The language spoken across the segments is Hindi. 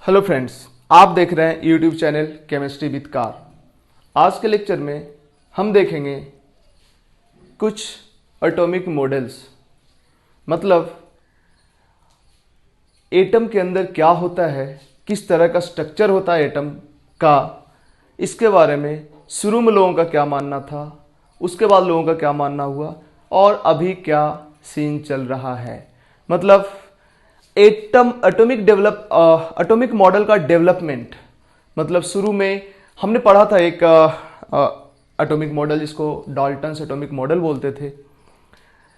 हेलो फ्रेंड्स, आप देख रहे हैं YouTube channel chemistry with car. आज के लेक्चर में हम देखेंगे कुछ एटॉमिक मॉडल्स, मतलब एटम के अंदर क्या होता है, किस तरह का स्ट्रक्चर होता है एटम का, इसके बारे में शुरू में लोगों का क्या मानना था, उसके बाद लोगों का क्या मानना हुआ और अभी क्या सीन चल रहा है। मतलब एटॉमिक मॉडल का डेवलपमेंट। मतलब शुरू में हमने पढ़ा था एक एटॉमिक मॉडल जिसको डाल्टन्स एटॉमिक मॉडल बोलते थे।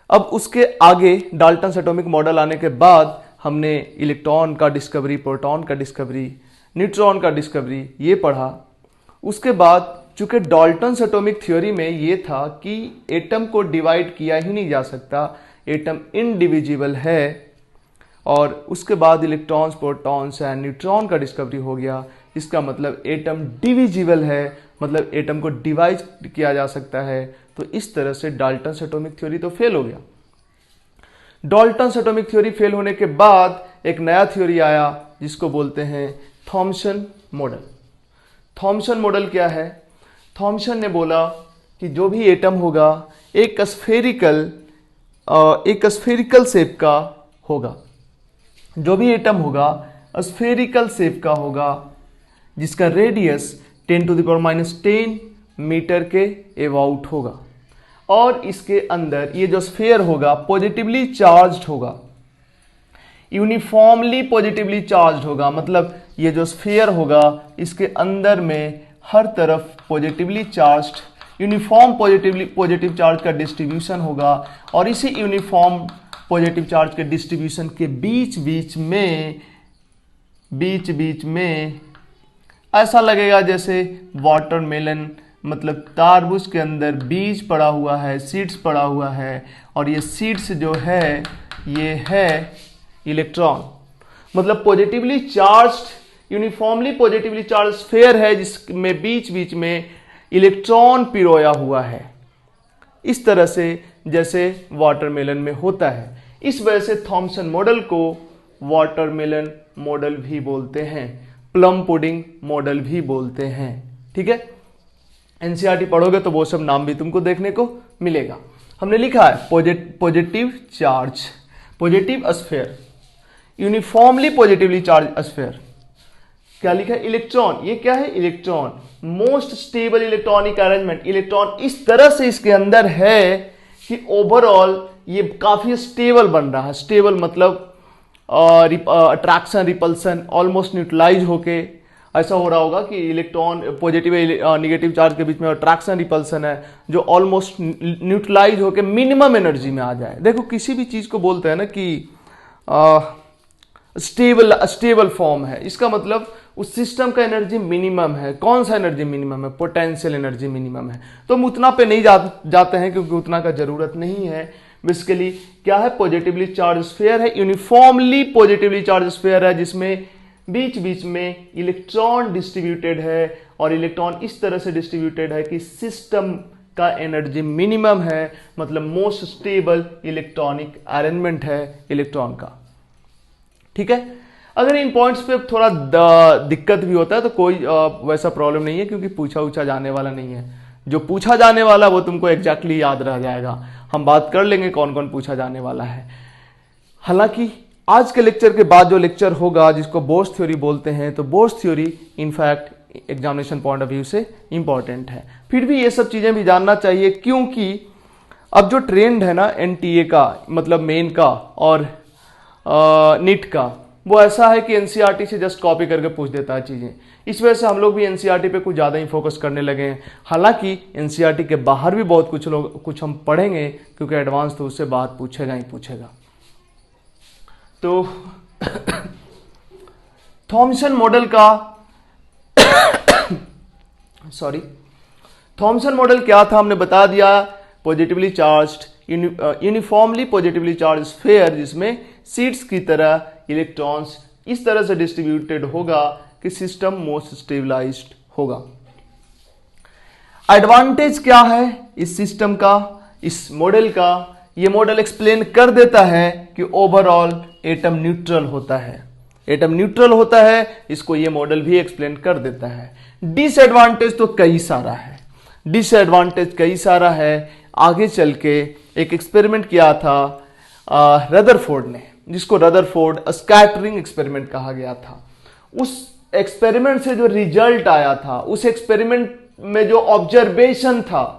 अब उसके आगे डाल्टन्स एटॉमिक मॉडल आने के बाद हमने इलेक्ट्रॉन का डिस्कवरी, प्रोटॉन का डिस्कवरी, न्यूट्रॉन का डिस्कवरी ये पढ़ा। उसके बाद चूंकि डाल्टन्स एटॉमिक थ्योरी में ये था कि एटम को डिवाइड किया ही नहीं जा सकता, एटम इनडिविजिबल है, और उसके बाद इलेक्ट्रॉन्स, प्रोटॉन्स एंड न्यूट्रॉन का डिस्कवरी हो गया। इसका मतलब एटम डिविजिबल है, मतलब एटम को डिवाइड किया जा सकता है। तो इस तरह से डाल्टन्स एटॉमिक थ्योरी तो फेल हो गया। डाल्टन्स एटॉमिक थ्योरी फेल होने के बाद एक नया थ्योरी आया जिसको बोलते हैं थॉमसन मॉडल। थॉमसन मॉडल क्या है? थॉमसन ने बोला कि जो भी एटम होगा एक स्फेरिकल शेप का होगा। जो भी एटम होगा स्फेरिकल शेप का होगा, जिसका रेडियस 10⁻⁻10 मीटर के अबाउट होगा, और इसके अंदर ये जो स्फेयर होगा पॉजिटिवली चार्ज्ड होगा, यूनिफॉर्मली पॉजिटिवली चार्ज्ड होगा। मतलब ये जो स्फेयर होगा इसके अंदर में हर तरफ positively charged, uniform positive charge का डिस्ट्रीब्यूशन होगा, और इसी यूनिफॉर्म पॉजिटिव चार्ज के डिस्ट्रीब्यूशन के बीच बीच में ऐसा लगेगा जैसे वाटरमेलन, मतलब तारबूज के अंदर बीज पड़ा हुआ है, सीड्स पड़ा हुआ है, और ये सीड्स जो है ये है इलेक्ट्रॉन। मतलब positively charged, uniformly positively charge sphere है जिसमें बीच में इलेक्ट्रॉन पिरोया हुआ है, इस तरह से जैसे वाटरमेलन में होता है। इस वजह से थॉमसन मॉडल को वाटरमेलन मॉडल भी बोलते हैं, प्लम पुडिंग मॉडल भी बोलते हैं। ठीक है, एनसीईआरटी पढ़ोगे तो वो सब नाम भी तुमको देखने को मिलेगा। हमने लिखा है positive charge, positive sphere, uniformly positively charge sphere. क्या लिखा है? इलेक्ट्रॉन। ये क्या है? Electron, most stable electronic arrangement. Electron इस तरह से इसके अंदर है कि ओवरऑल ये काफी स्टेबल बन रहा है। स्टेबल मतलब अट्रैक्शन, रिपल्सन ऑलमोस्ट न्यूट्रलाइज होके ऐसा हो रहा होगा कि इलेक्ट्रॉन पॉजिटिव निगेटिव चार्ज के बीच में अट्रैक्शन रिपल्सन है जो ऑलमोस्ट न्यूट्रलाइज होके मिनिमम एनर्जी में आ जाए। देखो किसी भी चीज को बोलते हैं ना कि स्टेबल फॉर्म है, इसका मतलब उस सिस्टम का एनर्जी मिनिमम है। कौन सा एनर्जी मिनिमम है? पोटेंशियल एनर्जी मिनिमम है। तो हम उतना पे नहीं जाते हैं क्योंकि उतना का जरूरत नहीं है। बेसिकली क्या है? पॉजिटिवली चार्ज स्फीयर है, यूनिफॉर्मली पॉजिटिवली चार्ज स्फीयर है, जिसमें बीच में इलेक्ट्रॉन डिस्ट्रीब्यूटेड है, और इलेक्ट्रॉन इस तरह से डिस्ट्रीब्यूटेड है कि सिस्टम का एनर्जी मिनिमम है। मतलब मोस्ट स्टेबल इलेक्ट्रॉनिक अरेंजमेंट है इलेक्ट्रॉन का। ठीक है, अगर इन पॉइंट्स पे थोड़ा दिक्कत भी होता है तो कोई वैसा प्रॉब्लम नहीं है, क्योंकि पूछा जाने वाला नहीं है। जो पूछा जाने वाला वो तुमको एग्जैक्टली याद रह जाएगा। हम बात कर लेंगे कौन कौन पूछा जाने वाला है। हालांकि आज के लेक्चर के बाद जो लेक्चर होगा जिसको बोर्स थ्योरी बोलते हैं, तो bourse theory in fact examination point of view से इंपॉर्टेंट है। फिर भी ये सब चीजें भी जानना चाहिए, क्योंकि अब जो ट्रेंड है ना एनटीए का, मतलब मेन का और नीट का, वो ऐसा है कि एनसीईआरटी से जस्ट कॉपी करके पूछ देता है चीजें। इस वजह से हम लोग भी एनसीईआरटी पे कुछ ज्यादा ही फोकस करने लगे हैं। हालांकि एनसीईआरटी के बाहर भी बहुत कुछ हम पढ़ेंगे, क्योंकि एडवांस तो उससे बात पूछेगा ही पूछेगा। तो थॉमसन मॉडल का थॉमसन मॉडल क्या था हमने बता दिया। Positively charged, uniformly positively charge sphere, जिसमें सीड्स की तरह इलेक्ट्रॉन्स इस तरह से डिस्ट्रीब्यूटेड होगा कि सिस्टम मोस्ट स्टेबलाइज्ड होगा। एडवांटेज क्या है इस सिस्टम का, इस मॉडल का? ये मॉडल एक्सप्लेन कर देता है कि ओवरऑल एटम न्यूट्रल होता है। एटम न्यूट्रल होता है, इसको ये मॉडल भी एक्सप्लेन कर देता है। डिसएडवांटेज तो कई सारा है, डिसएडवांटेज कई सारा है। आगे चल के एक एक्सपेरिमेंट किया था रदरफोर्ड ने, जिसको रदरफोर्ड स्कैटरिंग एक्सपेरिमेंट कहा गया था। उस एक्सपेरिमेंट से जो रिजल्ट आया था, उस एक्सपेरिमेंट में जो ऑब्जर्वेशन था,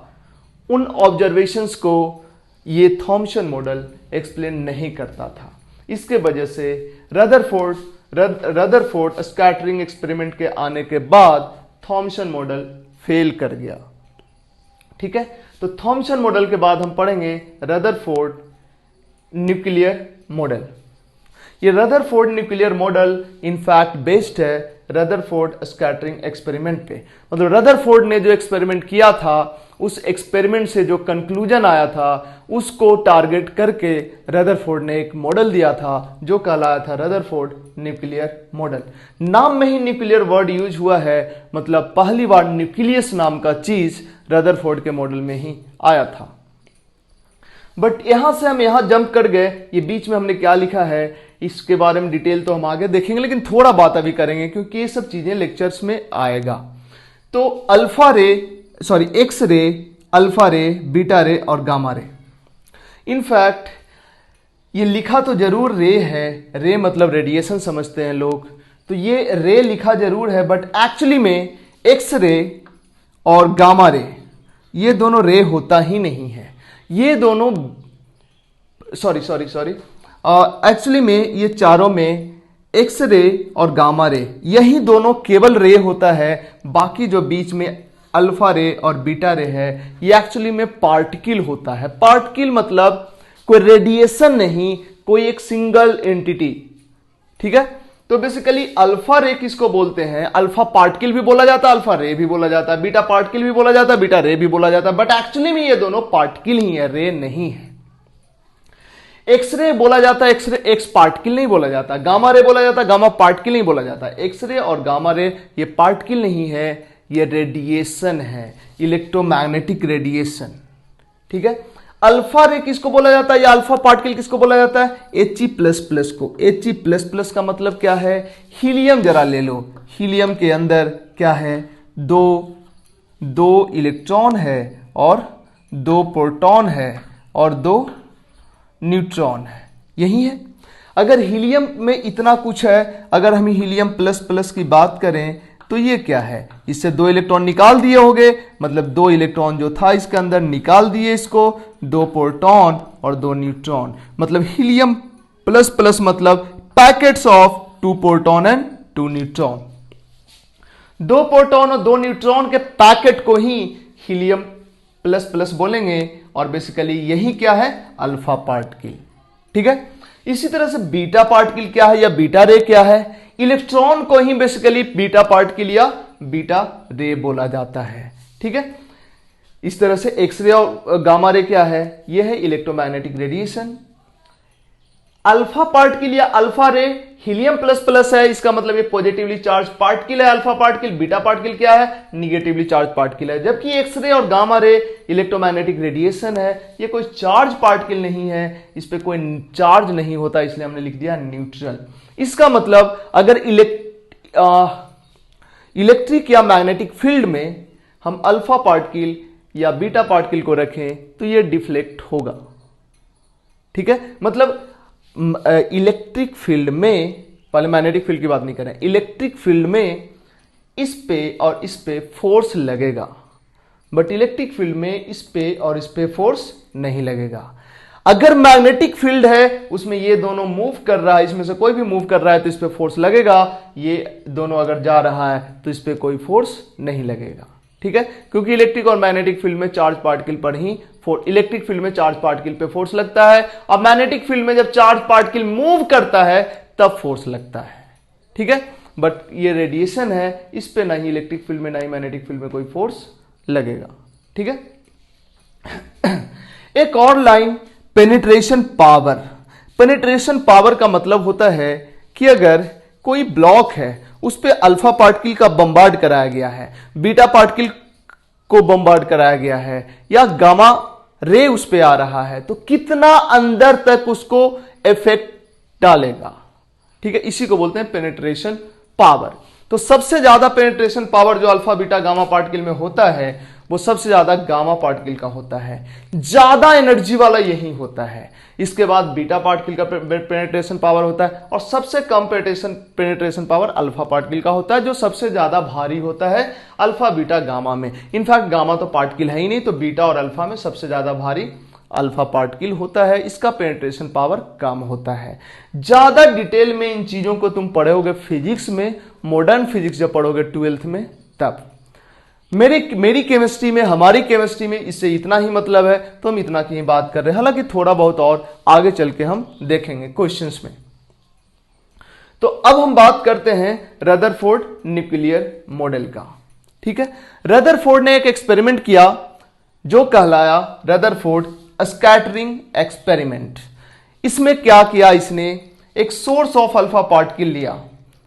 उन ऑब्जर्वेशंस को ये थॉमसन मॉडल एक्सप्लेन नहीं करता था। इसके वजह से रदरफोर्ड स्कैटरिंग एक्सपेरिमेंट के आने के बाद थॉमसन मॉडल फेल कर गया। ठीक है, तो थॉमसन मॉडल के बाद हम पढ़ेंगे रदरफोर्ड न्यूक्लियर मॉडल। ये Rutherford nuclear model in fact based है रदरफोर्ड स्कैटरिंग एक्सपेरिमेंट पे। मतलब रदरफोर्ड ने जो एक्सपेरिमेंट किया था, उस एक्सपेरिमेंट से जो कंक्लूजन आया था, उसको टारगेट करके रदरफोर्ड ने एक मॉडल दिया था जो कहलाया था रदरफोर्ड न्यूक्लियर मॉडल। नाम में ही न्यूक्लियर वर्ड यूज हुआ है, मतलब पहली बार न्यूक्लियस नाम का चीज रदरफोर्ड के मॉडल में ही आया था। बट यहां से हम यहां जंप कर गए, ये बीच में हमने क्या लिखा है इसके बारे में डिटेल तो हम आगे देखेंगे, लेकिन थोड़ा बात अभी करेंगे क्योंकि ये सब चीजें लेक्चर्स में आएगा। तो एक्स रे, अल्फा रे, बीटा रे और गामा रे। इनफैक्ट ये लिखा तो जरूर रे है, रे मतलब रेडिएशन समझते हैं लोग, तो ये रे लिखा जरूर है, बट एक्चुअली में एक्स रे और गामा रे ये दोनों रे होता ही नहीं है। ये दोनों एक्चुअली में ये चारों में एक्स रे और गामा रे यही दोनों केवल रे होता है। बाकी जो बीच में अल्फा रे और बीटा रे है, ये एक्चुअली में पार्टिकल होता है। पार्टिकल मतलब कोई रेडिएशन नहीं, कोई एक सिंगल एंटिटी। ठीक है, तो बेसिकली अल्फा रे किसको बोलते हैं? अल्फा पार्टिकल भी बोला जाता है, अल्फा रे भी बोला जाता है, बीटा पार्टिकल भी बोला जाता है, बीटा रे भी बोला जाता है, बट एक्चुअली में ये दोनों पार्टिकल ही है, रे नहीं है। एक्सरे बोला जाता है, एक्सरे एक्स पार्टिकल नहीं बोला जाता। गामा रे बोला जाता है, गामा पार्टिकल नहीं बोला जाता। एक्सरे और गामा रे ये पार्टिकल नहीं है, ये रेडिएशन है, इलेक्ट्रोमैग्नेटिक रेडिएशन। ठीक है, अल्फा रे किसको बोला जाता है या अल्फा पार्टिकल किसको बोला जाता है? He++ को। He++ का मतलब क्या है? हीलियम जरा ले लो, हीलियम के अंदर क्या है? दो इलेक्ट्रॉन है और 2 प्रोटॉन है और 2 न्यूट्रॉन है, यही है। अगर हीलियम में इतना कुछ है, अगर हम हीलियम प्लस की बात करें तो ये क्या है? इससे 2 इलेक्ट्रॉन निकाल दिए होंगे, मतलब 2 इलेक्ट्रॉन जो था इसके अंदर निकाल दिए इसको, 2 प्रोटॉन और 2 न्यूट्रॉन, मतलब हीलियम प्लस मतलब packets of 2 proton and 2 neutron. 2 proton और 2 न्यूट्रॉन के पैकेट को ही हीलियम प्लस बोलेंगे, और बेसिकली यही क्या है? Alpha particle. ठीक है, इसी तरह से बीटा पार्टिकल क्या है या बीटा रे क्या है? इलेक्ट्रॉन को ही बेसिकली बीटा पार्टिकल या बीटा रे बोला जाता है। ठीक है, इस तरह से एक्सरे और गामा रे क्या है? यह है इलेक्ट्रोमैग्नेटिक रेडिएशन। अल्फा पार्टिकल या अल्फा रे हीलियम प्लस है, इसका मतलब ये पॉजिटिवली चार्ज पार्टिकल है अल्फा पार्टिकल। बीटा पार्टिकल क्या है? निगेटिवली चार्ज पार्टिकल है। जबकि एक्सरे और गामा रे इलेक्ट्रोमैग्नेटिक रेडिएशन है, ये कोई चार्ज पार्टिकल नहीं है, इस पे कोई चार्ज नहीं होता, इसलिए हमने लिख दिया न्यूट्रल। इसका मतलब अगर इलेक्ट्रिक या मैग्नेटिक फील्ड में हम अल्फा पार्टिकल या बीटा पार्टिकल को रखें तो ये डिफ्लेक्ट होगा। ठीक है, मतलब इलेक्ट्रिक फील्ड में, पहले मैग्नेटिक फील्ड की बात नहीं करें, इलेक्ट्रिक फील्ड में इस पे और इस पे फोर्स लगेगा, बट इलेक्ट्रिक फील्ड में इस पे और इस पे फोर्स नहीं लगेगा। अगर मैग्नेटिक फील्ड है, उसमें ये दोनों मूव कर रहा है, इसमें से कोई भी मूव कर रहा है तो इस पे फोर्स लगेगा, ये दोनों अगर जा रहा है तो इस पे कोई फोर्स नहीं लगेगा। ठीक है, क्योंकि इलेक्ट्रिक और मैग्नेटिक फील्ड में चार्ज पार्टिकल पर ही इलेक्ट्रिक फील्ड में चार्ज पार्टिकल पे फोर्स लगता है, और मैग्नेटिक फील्ड में जब चार्ज पार्टिकल मूव करता है तब फोर्स लगता है। ठीक है, बट ये रेडिएशन है, इस पे ना ही इलेक्ट्रिक फील्ड में ना ही मैग्नेटिक फील्ड में कोई फोर्स लगेगा। ठीक है, एक और line, penetration power. Penetration power का मतलब होता है कि अगर कोई ब्लॉक है उस पे अल्फा पार्टिकल का बम्बार्ड कराया गया है, बीटा पार्टिकल को बम्बार्ड कराया गया है, या गामा रे उस पे आ रहा है, तो कितना अंदर तक उसको इफेक्ट डालेगा। ठीक है, इसी को बोलते हैं पेनिट्रेशन पावर। तो सबसे ज्यादा पेनिट्रेशन पावर जो अल्फा बीटा गामा पार्टिकल में होता है वो सबसे ज्यादा गामा पार्टिकल का होता है, ज्यादा एनर्जी वाला यही होता है। इसके बाद बीटा पार्टिकल का पेनिट्रेशन पावर होता है और सबसे कम पेनिट्रेशन पावर अल्फा पार्टिकल का होता है, जो सबसे ज्यादा भारी होता है अल्फा बीटा गामा में। इनफैक्ट गामा तो पार्टिकल है ही नहीं, तो बीटा और अल्फा में सबसे ज्यादा भारी अल्फा पार्टिकल होता है, इसका पेनिट्रेशन पावर कम होता है। ज्यादा डिटेल में इन चीजों को तुम पढ़ोगे फिजिक्स में, मॉडर्न फिजिक्स जब पढ़ोगे 12th में तब। मेरी केमिस्ट्री में, हमारी केमिस्ट्री में इससे इतना ही मतलब है, तो हम इतना की ही बात कर रहे हैं। हालांकि थोड़ा बहुत और आगे चल के हम देखेंगे क्वेश्चंस में। तो अब हम बात करते हैं रदरफोर्ड न्यूक्लियर मॉडल का। ठीक है, रदरफोर्ड ने एक एक्सपेरिमेंट किया जो कहलाया रदरफोर्ड स्कैटरिंग एक्सपेरिमेंट। इसमें क्या किया, इसने एक सोर्स ऑफ अल्फा पार्टिकल लिया,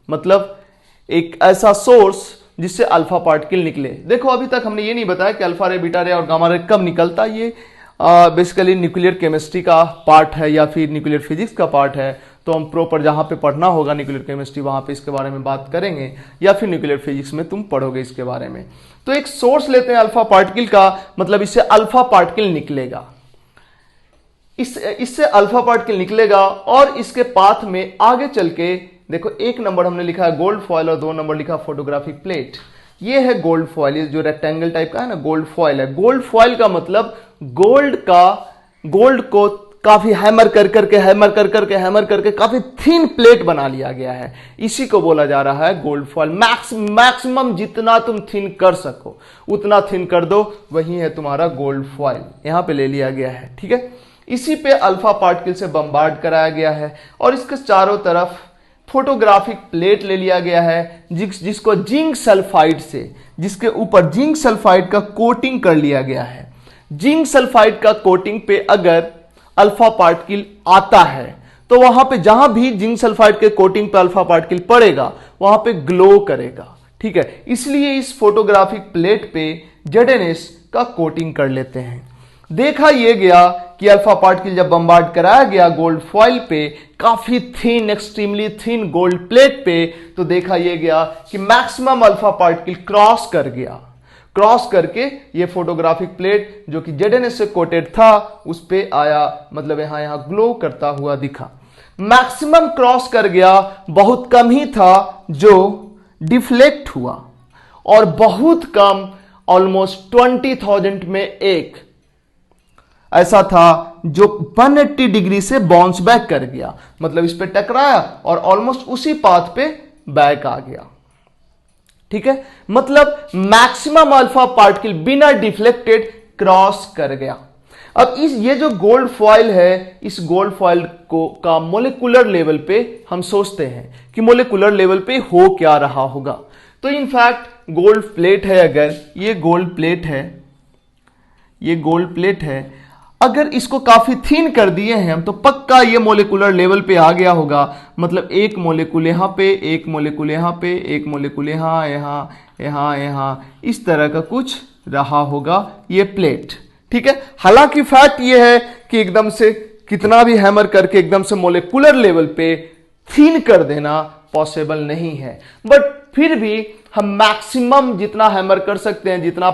मतलब एक ऐसा सोर्स जिससे अल्फा पार्टिकल निकले। देखो अभी तक हमने ये नहीं बताया कि अल्फा रे, बीटा रे और गामा रे कब निकलता, ये बेसिकली न्यूक्लियर केमिस्ट्री का पार्ट है या फिर न्यूक्लियर फिजिक्स का पार्ट है। तो हम प्रॉपर जहां पे पढ़ना होगा न्यूक्लियर केमिस्ट्री वहां पे इसके बारे में बात करेंगे, या फिर न्यूक्लियर फिजिक्स में तुम पढ़ोगे इसके बारे में। तो एक सोर्स लेते हैं अल्फा पार्टिकल का, मतलब इससे अल्फा पार्टिकल निकलेगा, इससे अल्फा पार्टिकल निकलेगा और इसके पाथ में आगे चल के देखो, 1 नंबर हमने लिखा है गोल्ड फॉयल और 2 नंबर लिखा फोटोग्राफिक प्लेट। ये है गोल्ड फॉयल, ये जो रेक्टेंगल टाइप का है ना, गोल्ड फॉयल है। गोल्ड फॉयल का मतलब गोल्ड को काफी हैमर करके काफी थिन प्लेट बना लिया गया है। इसी को बोला जा रहा है गोल्ड फॉयल। मैक्सिमम जितना तुम थिन कर सको उतना थिन कर दो, वही है तुम्हारा गोल्ड फॉयल, यहां पे ले लिया गया है। ठीक है, इसी पे अल्फा पार्टिकल से बम्बार्ड कराया गया है और इसके चारों तरफ फोटोग्राफिक प्लेट ले लिया गया है, जिसको जिंक सल्फाइड से, जिसके ऊपर जिंक सल्फाइड का कोटिंग कर लिया गया है। जिंक सल्फाइड का कोटिंग पे अगर अल्फा पार्टिकल आता है तो वहां पे जहां भी जिंक सल्फाइड के कोटिंग पे अल्फा पार्टिकल पड़ेगा वहां पे ग्लो करेगा। ठीक है, इसलिए इस फोटोग्राफिक प्लेट पे ZnS का कोटिंग कर लेते हैं। देखा यह गया कि अल्फा पार्टिकल जब बम्बार्ड कराया गया गोल्ड फॉयल पे, काफी thin, extremely thin gold plate पे, तो देखा यह गया कि मैक्सिमम अल्फा पार्टिकल क्रॉस कर गया। क्रॉस करके ये फोटोग्राफिक प्लेट जो कि ZnS से कोटेड था उस पे आया, मतलब यहां ग्लो करता हुआ दिखा। मैक्सिमम क्रॉस कर गया, बहुत कम ही था जो डिफ्लेक्ट हुआ और बहुत कम, ऑलमोस्ट 20,000 में एक ऐसा था जो 180 डिग्री से बाउंस बैक कर गया, मतलब इस पे टकराया और ऑलमोस्ट उसी पाथ पे बैक आ गया। ठीक है, मतलब मैक्सिमम अल्फा पार्टिकल बिना डिफ्लेक्टेड क्रॉस कर गया। अब ये जो गोल्ड फॉयल है, इस गोल्ड फॉयल को का मोलिकुलर लेवल पे हम सोचते हैं कि मोलिकुलर लेवल पे हो क्या रहा होगा। तो इनफैक्ट गोल्ड प्लेट है, अगर ये गोल्ड प्लेट है, ये गोल्ड प्लेट है, अगर इसको काफी थिन कर दिए हैं हम तो पक्का ये मोलिकुलर लेवल पे आ गया होगा। मतलब एक मोलिकुल यहां पे, एक मोलिकुल यहां पे, एक मोलिकुल यहां, यहां, इस तरह का कुछ रहा होगा ये प्लेट। ठीक है, हालांकि फैक्ट ये है कि एकदम से कितना भी हैमर करके एकदम से मोलिकुलर लेवल पे थिन कर देना पॉसिबल नहीं है, बट फिर भी हम मैक्सिमम जितना हैमर कर सकते हैं, जितना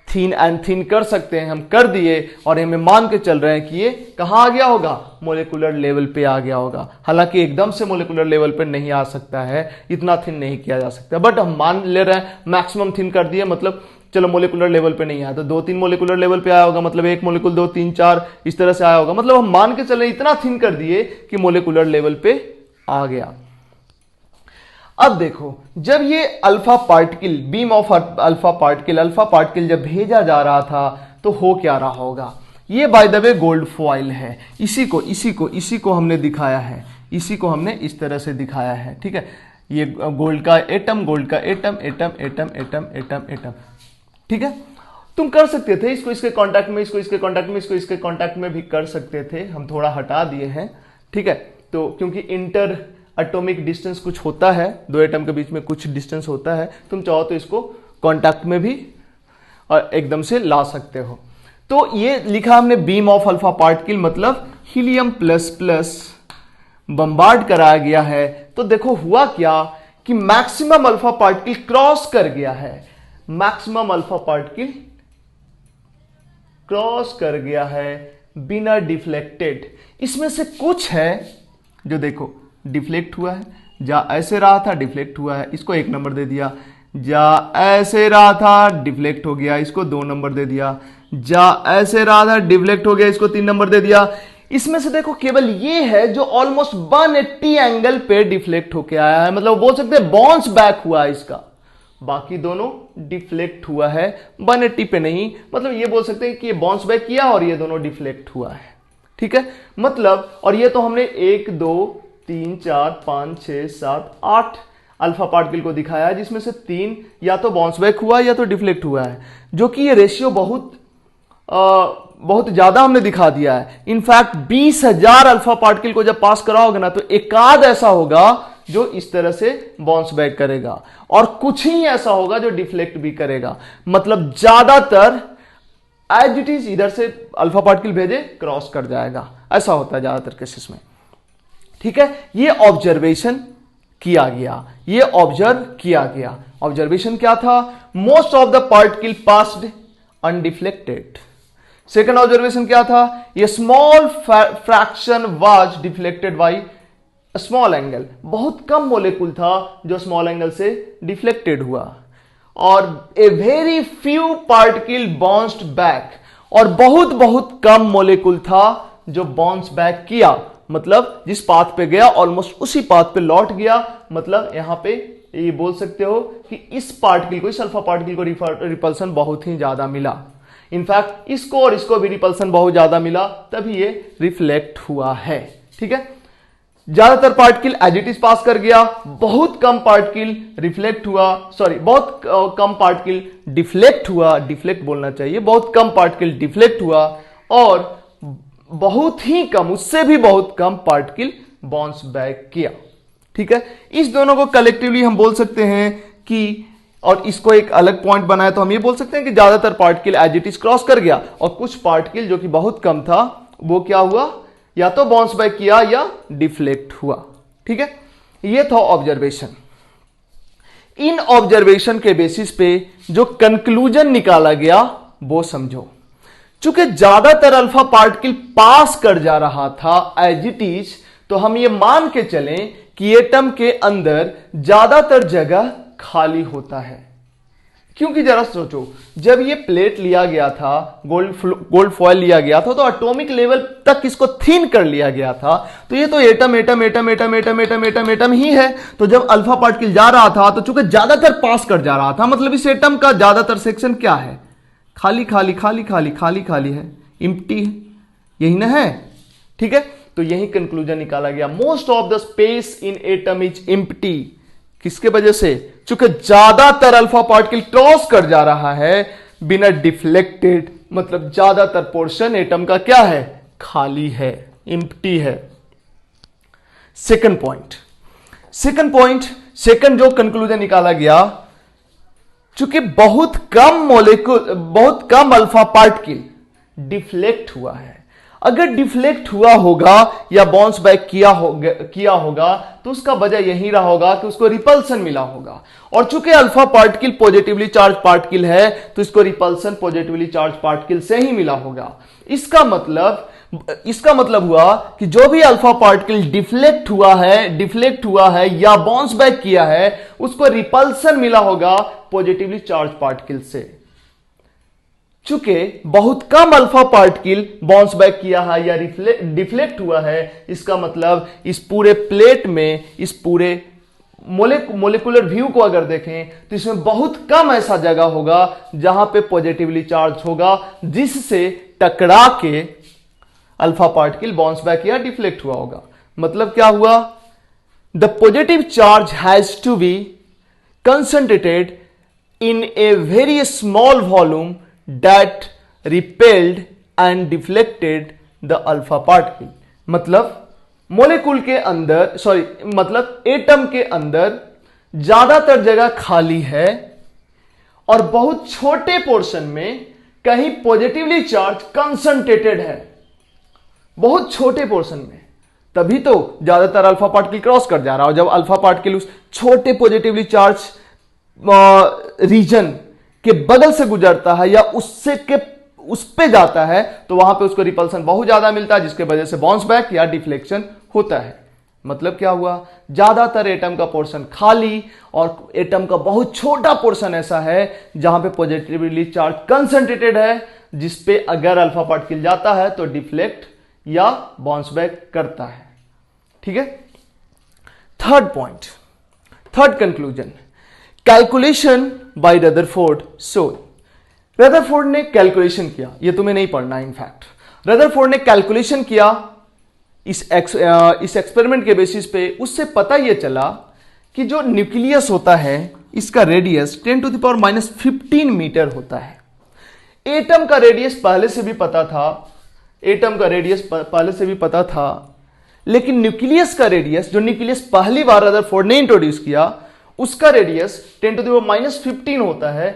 थिन एंड थिन कर सकते हैं हम कर दिए, और हमें मान के चल रहे हैं कि ये कहां आ गया होगा, मोलिकुलर लेवल पे आ गया होगा। हालांकि एकदम से मोलिकुलर लेवल पे नहीं आ सकता है, इतना थिन नहीं किया जा सकता, बट हम मान ले रहे हैं मैक्सिमम थिन कर दिए, मतलब चलो मोलिकुलर लेवल पे नहीं आया तो 2-3 मोलिकुलर लेवल पे आया होगा, मतलब 1 मोलिकुल 2 3 4 इस तरह से आया होगा, मतलब हम मान के चले इतना थिन कर दिए कि मोलिकुलर लेवल पे आ गया। अब देखो, जब ये alpha particle, beam of alpha particle जब भेजा जा रहा था तो हो क्या रहा होगा। ये by the way gold foil है, इसी को हमने दिखाया है, इसी को हमने इस तरह से दिखाया है। ठीक है, ये गोल्ड का एटम। ठीक है, तुम कर सकते थे इसको इसके कांटेक्ट में, इसको इसके कांटेक्ट में, इसको इसके कांटेक्ट में भी कर सकते थे, हम थोड़ा हटा दिए हैं। ठीक है, तो क्योंकि इंटर एटॉमिक डिस्टेंस कुछ होता है, 2 एटम के बीच में कुछ डिस्टेंस होता है, तुम चाहो तो इसको कांटेक्ट में भी एकदम से ला सकते हो। तो ये लिखा हमने बीम ऑफ अल्फा पार्टिकल, मतलब हीलियम प्लस प्लस बम्बार्ड कराया गया है, तो देखो हुआ क्या कि मैक्सिमम अल्फा पार्टिकल क्रॉस कर गया है, मैक्सिमम अल्फा पार्टिकल क्रॉस कर गया है बिना डिफ्लेक्टेड। इसमें से कुछ है जो देखो डिफ्लेक्ट हुआ है, जा ऐसे रहा था डिफ्लेक्ट हुआ है, इसको 1 नंबर दे दिया, जा ऐसे रहा था डिफ्लेक्ट हो गया, इसको 2 नंबर दे दिया, जा ऐसे रहा था डिफ्लेक्ट हो गया, इसको 3 नंबर दे दिया। इसमें से देखो केवल ये है जो ऑलमोस्ट 180 एंगल पे डिफ्लेक्ट होके आया है, मतलब बोल सकते हैं बाउंस बैक हुआ है इसका, बाकी दोनों डिफ्लेक्ट हुआ है 180 पे नहीं, मतलब ये बोल सकते हैं कि ये बाउंस बैक किया और ये दोनों डिफ्लेक्ट हुआ है, ठीक है। मतलब और ये तो हमने 1 2 3 4 5 6 7 8 अल्फा पार्टिकल को दिखाया है, जिसमें से 3 या तो बाउंस बैक हुआ या तो डिफ्लेक्ट हुआ है, जो कि ये रेशियो बहुत ज्यादा हमने दिखा दिया है। इनफैक्ट 20,000 अल्फा पार्टिकल को जब पास कराओगे ना, तो एकाध ऐसा होगा जो इस तरह से बाउंस बैक करेगा और कुछ ही ऐसा होगा जो डिफ्लेक्ट भी करेगा। मतलब ज्यादातर एज इट इज इधर से अल्फा पार्टिकल भेजे क्रॉस कर जाएगा, ऐसा होता है ज्यादातर केसेस में, ठीक है। ये ऑब्जर्वेशन किया गया, ये ऑब्जर्व किया गया। ऑब्जर्वेशन क्या था? Most of the particle passed undeflected. Second observation क्या था? ये small fraction was deflected by small angle. बहुत कम मोलेकुल था जो स्मॉल एंगल से डिफ्लेक्टेड हुआ, और a very few particle bounced back, और बहुत बहुत कम मोलेकुल था जो बाउंस बैक किया, मतलब जिस पाथ पे गया ऑलमोस्ट उसी पाथ पे लौट गया। मतलब यहां पे ये बोल सकते हो कि इस पार्टिकल को, इस अल्फा पार्टिकल को रिपल्सन बहुत ही ज्यादा मिला। इनफैक्ट इसको और इसको भी रिपल्सन बहुत ज्यादा मिला, तभी ये रिफ्लेक्ट हुआ है, ठीक है। ज्यादातर particle as it is pass कर गया, बहुत कम पार्टिकल रिफ्लेक्ट हुआ, सॉरी बहुत कम पार्टिकल डिफ्लेक्ट हुआ, डिफ्लेक्ट बोलना चाहिए, बहुत कम पार्टिकल डिफ्लेक्ट हुआ, और बहुत ही कम, उससे भी बहुत कम पार्टिकल बाउंस बैक किया, ठीक है। इस दोनों को कलेक्टिवली हम बोल सकते हैं कि, और इसको एक अलग पॉइंट बनाया तो हम ये बोल सकते हैं कि ज्यादातर particle as it is cross कर गया, और कुछ पार्टिकल जो कि बहुत कम था वो क्या हुआ, या तो बाउंस बैक किया या डिफ्लेक्ट हुआ, ठीक है। ये था ऑब्जर्वेशन। इन ऑब्जर्वेशन के बेसिस पे जो कंक्लूजन निकाला गया वो समझो। चूंकि ज्यादातर अल्फा पार्टिकल पास कर जा रहा था एज इट इज, तो हम ये मान के चलें कि एटम के अंदर ज्यादातर जगह खाली होता है। क्योंकि जरा सोचो, जब ये प्लेट लिया गया था, गोल्ड फॉयल लिया गया था, तो एटॉमिक लेवल तक इसको थिन कर लिया गया था, तो ये तो atom atom atom atom atom atom atom atom ही है। तो जब अल्फा पार्टिकल जा रहा था, तो चूंकि ज्यादातर पास कर जा रहा था, मतलब इस एटम का ज्यादातर सेक्शन क्या है? खाली खाली खाली खाली खाली खाली है, इम्प्टी है, यही ना है, ठीक है। तो यही कंक्लूजन निकाला गया, most of the space in atom is empty. किसके वजह से? चूंकि ज्यादातर अल्फा पार्टिकल क्रॉस कर जा रहा है बिना डिफ्लेक्टेड, मतलब ज्यादातर पोर्शन एटम का क्या है? खाली है, इम्प्टी है। सेकंड पॉइंट, सेकंड जो कंक्लूजन निकाला गया, चूंकि बहुत कम अल्फा पार्टिकल डिफ्लेक्ट हुआ है। अगर डिफ्लेक्ट हुआ होगा या बाउंस बैक किया होगा तो उसका वजह यही रहा होगा कि उसको रिपल्सन मिला होगा, और चूंकि alpha particle positively charge particle है, तो इसको रिपल्सन पॉजिटिवली चार्ज पार्टिकल से ही मिला होगा। इसका मतलब हुआ कि जो भी अल्फा पार्टिकल डिफ्लेक्ट हुआ है या बाउंस बैक किया है, उसको रिपल्सन मिला होगा पॉजिटिवली चार्ज पार्टिकल से। चूंकि बहुत कम अल्फा पार्टिकल बाउंस बैक किया है या डिफ्लेक्ट हुआ है, इसका मतलब इस पूरे प्लेट में, इस पूरे मोलिकुलर व्यू को अगर देखें तो इसमें बहुत कम ऐसा जगह होगा जहां पे पॉजिटिवली चार्ज होगा, जिससे टकरा के अल्फा पार्टिकल बाउंस बैक या डिफ्लेक्ट हुआ होगा। मतलब क्या हुआ? The positive charge has to be concentrated in a very small volume that repelled and deflected the alpha particle। मतलब मोलेकुल के अंदर, मतलब एटम के अंदर ज्यादातर जगह खाली है और बहुत छोटे पोर्शन में कहीं पॉजिटिवली चार्ज कंसंट्रेटेड है, बहुत छोटे पोर्शन में। तभी तो ज्यादातर अल्फा पार्टिकल क्रॉस कर जा रहा है। और जब अल्फा पार्टिकल उस छोटे पॉजिटिवली चार्ज रीजन के बगल से गुजरता है या उससे के उस पे जाता है तो वहां पे उसको रिपल्सन बहुत ज्यादा मिलता है, जिसके वजह से बाउंस बैक या डिफ्लेक्शन होता है। मतलब क्या हुआ, ज्यादातर एटम का पोर्शन खाली और एटम का बहुत छोटा पोर्शन ऐसा है जहां पे पॉजिटिवली चार्ज कंसंट्रेटेड है, जिसपे अगर अल्फा पार्टिकल जाता है तो डिफ्लेक्ट या बाउंस बैक करता है। ठीक है। Third point, third conclusion, calculation bye Rutherford show. Rutherford ने कैलकुलेशन किया, ये तुम्हें नहीं पढ़ना है। इनफैक्ट रदरफोर्ड ने कैलकुलेशन किया इस एक्सपेरिमेंट के बेसिस पे। उससे पता यह चला कि जो न्यूक्लियस होता है इसका रेडियस 10⁻15 मीटर होता है। एटम का रेडियस पहले से भी पता था, एटम का रेडियस पहले से भी पता था, लेकिन न्यूक्लियस का रेडियस, जो न्यूक्लियस पहली बार रदरफोर्ड ने इंट्रोड्यूस किया, उसका रेडियस 10⁻15 होता है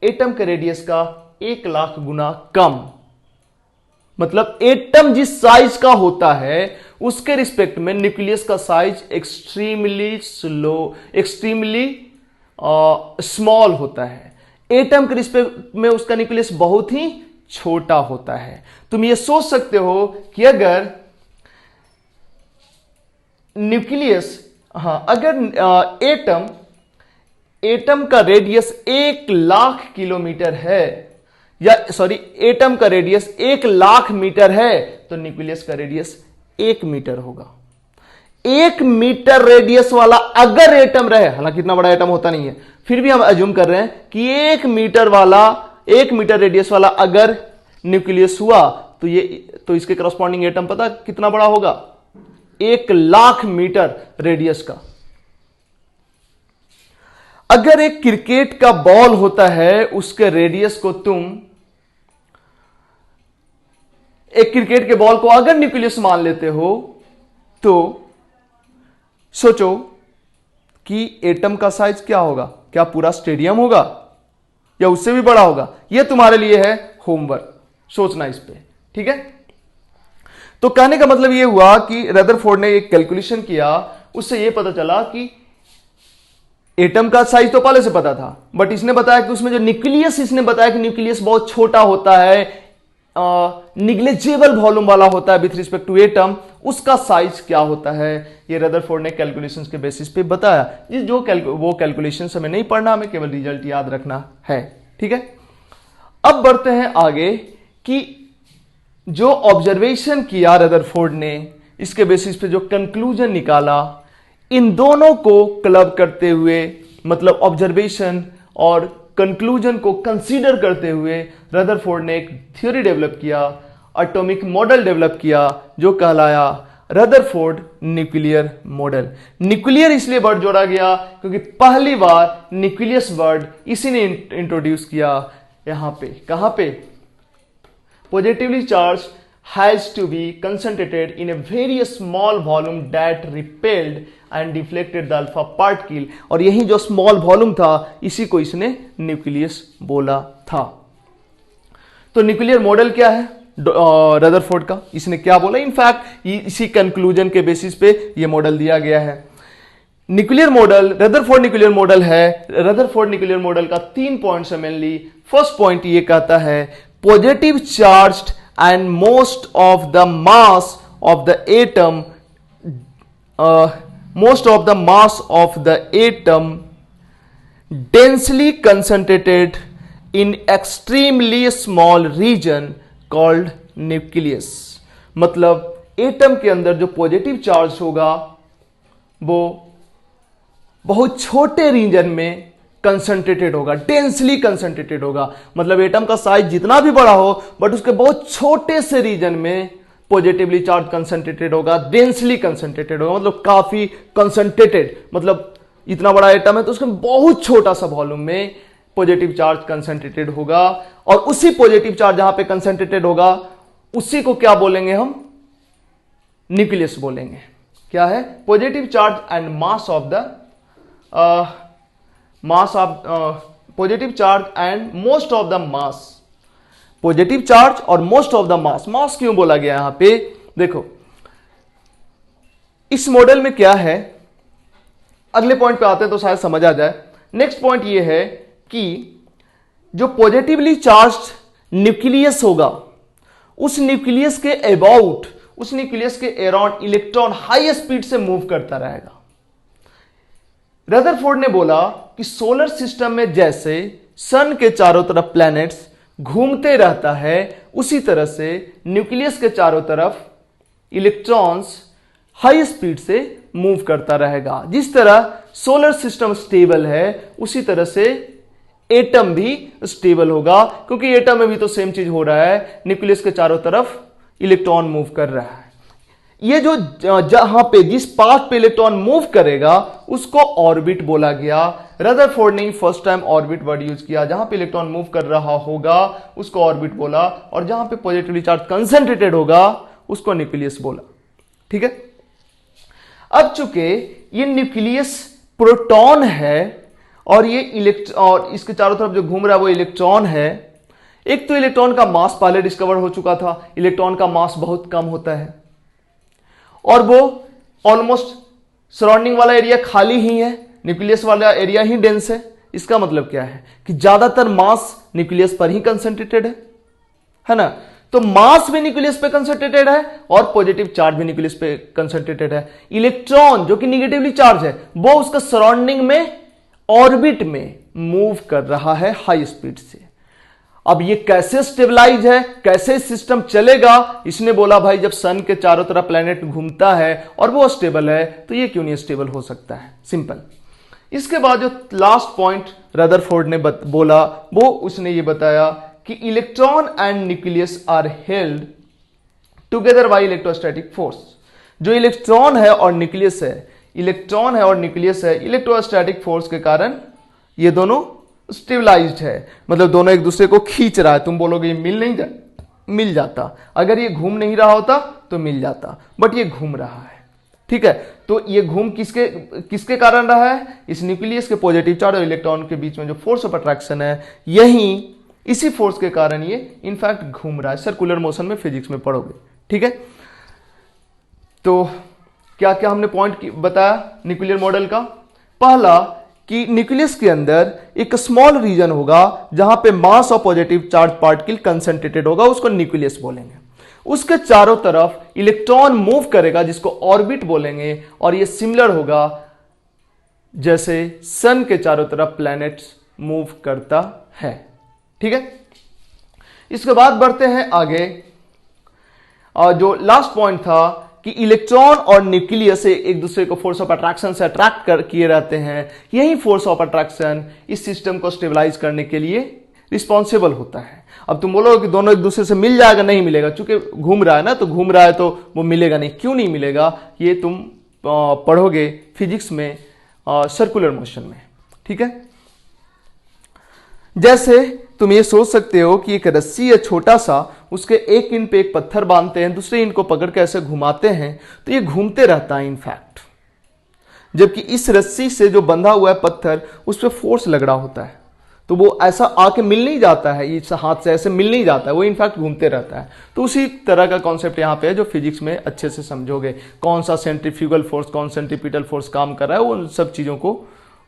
एटम के रेडियस का 1 लाख गुना कम। मतलब एटम जिस साइज का होता है उसके रिस्पेक्ट में न्यूक्लियस का साइज एक्सट्रीमली स्मॉल होता है। एटम के रिस्पेक्ट में उसका न्यूक्लियस बहुत ही छोटा होता है। तुम ये सोच सकते हो कि अगर न्यूक्लियस, अगर एटम का रेडियस 1 लाख किलोमीटर है, या सॉरी एटम का रेडियस 1 लाख मीटर है, तो न्यूक्लियस का रेडियस 1 मीटर होगा। 1 मीटर रेडियस वाला अगर एटम रहे, हालांकि इतना बड़ा एटम होता नहीं है, फिर भी हम अज्यूम कर रहे हैं कि 1 मीटर रेडियस वाला अगर न्यूक्लियस हुआ तो इसके करस्पॉन्डिंग एटम पता कितना बड़ा होगा, 1 लाख मीटर रेडियस का। अगर एक क्रिकेट का बॉल होता है, उसके रेडियस को तुम, एक क्रिकेट के बॉल को अगर न्यूक्लियस मान लेते हो, तो सोचो कि एटम का साइज क्या होगा, क्या पूरा स्टेडियम होगा या उससे भी बड़ा होगा। यह तुम्हारे लिए है होमवर्क, सोचना इस पे। ठीक है। तो कहने का मतलब यह हुआ कि रदरफोर्ड ने एक कैलकुलेशन किया, उससे यह पता चला कि एटम का साइज तो पहले से पता था, बट इसने बताया कि उसमें जो न्यूक्लियस, इसने बताया कि न्यूक्लियस बहुत छोटा होता है, निग्लेजेबल वॉल्यूम वाला होता है विथ रिस्पेक्ट टू एटम, उसका साइज क्या होता है, ये रदरफोर्ड ने कैलकुलेशंस के बेसिस पे बताया। वो कैलकुलेशंस हमें नहीं पढ़ना, हमें केवल रिजल्ट याद रखना है। ठीक है। अब बढ़ते हैं आगे कि जो ऑब्जर्वेशन किया रदरफोर्ड ने, इसके बेसिस पे जो कंक्लूजन निकाला, इन दोनों को क्लब करते हुए, मतलब ऑब्जर्वेशन और कंक्लूजन को कंसीडर करते हुए रदरफोर्ड ने एक थ्योरी डेवलप किया, एटॉमिक मॉडल डेवलप किया, जो कहलाया रदरफोर्ड न्यूक्लियर मॉडल। न्यूक्लियर इसलिए वर्ड जोड़ा गया क्योंकि पहली बार न्यूक्लियस वर्ड इसी ने इंट्रोड्यूस किया। यहां पे, कहां पे, positively charge has to be concentrated in a very small volume that repelled and deflected the alpha particle, और यही जो स्मॉल वॉल्यूम था इसी को इसने न्यूक्लियस बोला था। तो न्यूक्लियर मॉडल क्या है रदरफोर्ड का, इसने क्या बोला, इनफैक्ट इसी कंक्लूजन के बेसिस पे ये मॉडल दिया गया है। Nuclear model, Rutherford nuclear model है। रदरफोर्ड न्यूक्लियर मॉडल का 3 पॉइंट्स है मेनली। फर्स्ट पॉइंट ये कहता है positive charged and most of the mass of the atom densely concentrated in extremely small region called nucleus। मतलब एटम के अंदर जो पॉजिटिव चार्ज होगा वो बहुत छोटे रीजन में कंसंट्रेटेड होगा, डेंसली कंसंट्रेटेड होगा। मतलब एटम का साइज जितना भी बड़ा हो बट उसके बहुत छोटे से रीजन में पॉजिटिवली चार्ज कंसंट्रेटेड होगा, डेंसली कंसंट्रेटेड होगा, मतलब काफी कंसंट्रेटेड। मतलब इतना बड़ा एटम है तो उसके बहुत छोटा सा वॉल्यूम में पॉजिटिव चार्ज कंसंट्रेटेड होगा, और उसी पॉजिटिव चार्ज जहां पे कंसंट्रेटेड होगा उसी को क्या बोलेंगे हम, न्यूक्लियस बोलेंगे। क्या है, positive charge and mass of the positive charge and most of the mass. Positive charge और मोस्ट ऑफ द मास। मास क्यों बोला गया यहां पे, देखो इस मॉडल में क्या है, अगले पॉइंट पे आते हैं तो शायद समझ आ जाए। नेक्स्ट पॉइंट ये है कि जो पॉजिटिवली चार्ज्ड न्यूक्लियस होगा, उस न्यूक्लियस के अबाउट, उस न्यूक्लियस के अराउंड इलेक्ट्रॉन हाई स्पीड से मूव करता रहेगा। रदरफोर्ड ने बोला कि सोलर सिस्टम में जैसे सन के चारों तरफ प्लैनेट्स घूमते रहता है, उसी तरह से न्यूक्लियस के चारों तरफ इलेक्ट्रॉन्स हाई स्पीड से मूव करता रहेगा। जिस तरह सोलर सिस्टम स्टेबल है, उसी तरह से एटम भी स्टेबल होगा, क्योंकि एटम में भी तो सेम चीज हो रहा है, न्यूक्लियस के चारों तरफ इलेक्ट्रॉन मूव कर रहा है। ये जो जहां पे जिस पाथ पे इलेक्ट्रॉन मूव करेगा उसको ऑर्बिट बोला गया। रदरफोर्ड ने first time orbit word use किया। जहां पे इलेक्ट्रॉन मूव कर रहा होगा उसको ऑर्बिट बोला, और जहां पे पॉजिटिवली चार्ज कंसंट्रेटेड होगा उसको न्यूक्लियस बोला। ठीक है। अब चूंकि ये न्यूक्लियस प्रोटॉन है और ये और इसके चारों तरफ जो घूम रहा है वो इलेक्ट्रॉन है। एक तो इलेक्ट्रॉन का मास पहले डिस्कवर हो चुका था, इलेक्ट्रॉन का मास बहुत कम होता है और वो ऑलमोस्ट सराउंडिंग वाला एरिया खाली ही है, न्यूक्लियस वाला एरिया ही डेंस है। इसका मतलब क्या है कि ज्यादातर मास न्यूक्लियस पर ही कंसंट्रेटेड है ना। तो मास भी न्यूक्लियस पे कंसंट्रेटेड है और पॉजिटिव चार्ज भी न्यूक्लियस पे कंसंट्रेटेड है। इलेक्ट्रॉन जो कि निगेटिवली चार्ज है वो उसका सराउंडिंग में ऑर्बिट में मूव कर रहा है हाई स्पीड से। अब ये कैसे स्टेबलाइज है, कैसे सिस्टम चलेगा, इसने बोला भाई जब सन के चारों तरफ प्लेनेट घूमता है और वो स्टेबल है तो ये क्यों नहीं स्टेबल हो सकता है, सिंपल। इसके बाद जो लास्ट पॉइंट रदरफोर्ड ने बोला वो उसने ये बताया कि electron and nucleus are held together by electrostatic force. जो इलेक्ट्रॉन है और न्यूक्लियस है, इलेक्ट्रॉन है और न्यूक्लियस है, इलेक्ट्रोस्टैटिक फोर्स के कारण ये दोनों स्टेबलाइज्ड है, मतलब दोनों एक दूसरे को खींच रहा है। तुम बोलोगे ये मिल जाता, अगर ये घूम नहीं रहा होता तो मिल जाता, बट ये घूम रहा है। ठीक है। तो ये घूम किसके कारण रहा है, इस न्यूक्लियस के पॉजिटिव चार्ज और इलेक्ट्रॉन के बीच में जो फोर्स ऑफ अट्रैक्शन है, यही इसी फोर्स के कारण ये इनफैक्ट घूम रहा है। सर्कुलर मोशन में फिजिक्स में पढ़ोगे। ठीक है। तो क्या क्या हमने पॉइंट बताया न्यूक्लियर मॉडल का। पहला कि न्यूक्लियस के अंदर एक स्मॉल रीजन होगा जहां पे मास और पॉजिटिव चार्ज पार्टिकल कंसंट्रेटेड होगा, उसको न्यूक्लियस बोलेंगे। उसके चारों तरफ इलेक्ट्रॉन मूव करेगा जिसको ऑर्बिट बोलेंगे, और ये सिमिलर होगा जैसे सन के चारों तरफ प्लैनेट्स मूव करता है। ठीक है। इसके बाद बढ़ते हैं आगे, और जो लास्ट पॉइंट था कि इलेक्ट्रॉन और न्यूक्लियस एक दूसरे को फोर्स ऑफ अट्रैक्शन से अट्रैक्ट किए रहते हैं। यही फोर्स ऑफ अट्रैक्शन इस सिस्टम को स्टेबलाइज करने के लिए रिस्पॉन्सिबल होता है। अब तुम बोलोगे कि दोनों एक दूसरे से मिल जाएगा, नहीं मिलेगा, चूंकि घूम रहा है ना, तो घूम रहा है तो वो मिलेगा नहीं। क्यों नहीं मिलेगा, ये तुम पढ़ोगे फिजिक्स में सर्कुलर मोशन में। ठीक है। जैसे तुम ये सोच सकते हो कि एक रस्सी है छोटा सा, उसके एक इंड पे एक पत्थर बांधते हैं, दूसरे इंड को पकड़ के ऐसे घुमाते हैं तो ये घूमते रहता है इनफैक्ट, जबकि इस रस्सी से जो बंधा हुआ है पत्थर उस पर फोर्स लग रहा होता है, तो वो ऐसा आके मिल नहीं जाता है, इस हाथ से ऐसे मिल नहीं जाता है, वो इनफैक्ट घूमते रहता है। तो उसी तरह का कॉन्सेप्ट यहाँ पे है जो फिजिक्स में अच्छे से समझोगे, कौन सा सेंट्रीफ्यूगल फोर्स, कौन सेंट्रीपिटल फोर्स काम कर रहा है, उन सब चीजों को